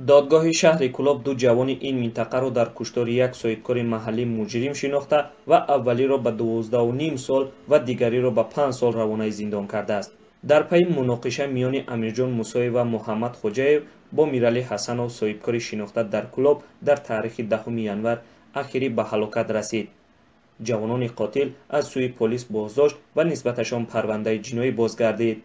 додгоҳи шаҳри Кӯлоб ду ҷавони ин минтақаро дар куштори як соҳибкори маҳаллӣ муҷрим шинохта ва аввалиро ба 12.5 сол ва дигариро ба 5 сол равонаи зиндон кардааст. дар пайи муноқиша миёни Амирҷон Мусоев ва Муҳаммад Хоҷаев бо Миралӣ Ҳасанов соҳибкори шинохта дар Кӯлоб дар таърихи 10 январ ахирӣ ба ҳалокат расид. ҷавонони қотил аз сӯи полис боздошт ва нисбаташон парвандаи ҷиноӣ бозгардид.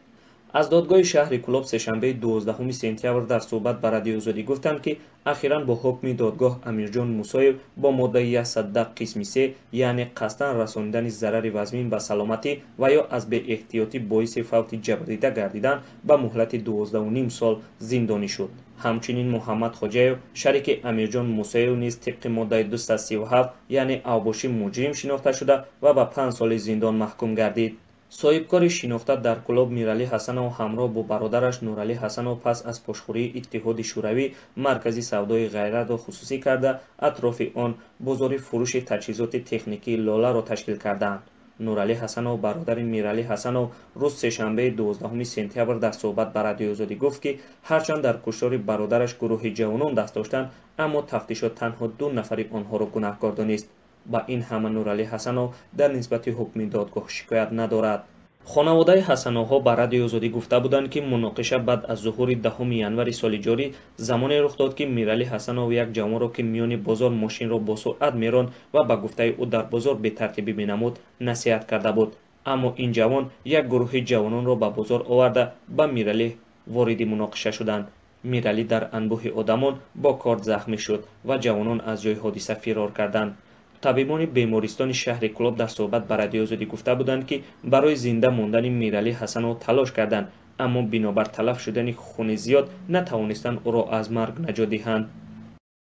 аз додгоҳи шаҳри Кӯлоб сешанбаи 12 сентябр дар суҳбат ба Радиоозодӣ гуфтанд, ки ахиран бо ҳукми додгоҳ Амирҷон Мусоев бо моддаи 110 қисми 3, яъне қасдан расонидани зарари вазмин ба саломатӣ ва ё аз беэҳтиётӣ боиси фавти ҷабрдида гардидан ба муҳлати 12.5 сол зиндонӣ шуд. ҳамчунин Муҳаммад Хоҷаев, шарики Амирҷон Мусоев низ тибқи моддаи 237, яъне авбошӣ муҷрим шинохта шуда ва ба 5 соли зиндон маҳкум гардид. соҳибкори шинохта дар Кӯлоб Миралӣ Ҳасанов ҳамроҳ бо бародараш Нуралӣ Ҳасанов пас аз пошхӯрии Иттиҳоди Шӯравӣ маркази савдои ғайратро хусусӣ карда, атрофи он бозори фурӯши таҷҳизоти техникии лоларо ташкил карданд. Нуралӣ Ҳасанов, бародари Миралӣ Ҳасанов, рӯз сешанбаи 12 сентябр дар суҳбат ба Радиоозодӣ гуфт, ки ҳарчанд дар куштори бародараш гурӯҳи ҷавонон даст доштанд, аммо тафтишот танҳо 2 нафари онҳоро гунаҳкор донист. ба ин ҳама Нуралӣ Ҳасанов дар нисбати ҳукми додгоҳ шикоят надорад. хонаводаи Ҳасановҳо ба Радиоозодӣ гуфта буданд, ки муноқиша баъд аз зуҳури 10 январи соли ҷорӣ замоне рух дод, ки Миралӣ Ҳасанов як ҷавонро, ки миёни бозор мошинро бо суръат меронд ва ба гуфтаи ӯ дар бозор бетартибӣ менамуд, насиҳат карда буд. аммо ин ҷавон як гурӯҳи ҷавононро ба бозор оварда ба Миралӣ вориди муноқиша шуданд. Миралӣ дар анбӯҳи одамон бо корд захмӣ шуд ва ҷавонон аз ҷои ҳодиса фирор карданд. табибони бемористони шаҳри Кӯлоб дар суҳбат ба Радиоозодӣ гуфта буданд, ки барои зинда мондани Миралӣ Ҳасанов талош карданд, аммо бинобар талаф шудани хуни зиёд натавонистанд ӯро аз марг наҷот диҳанд.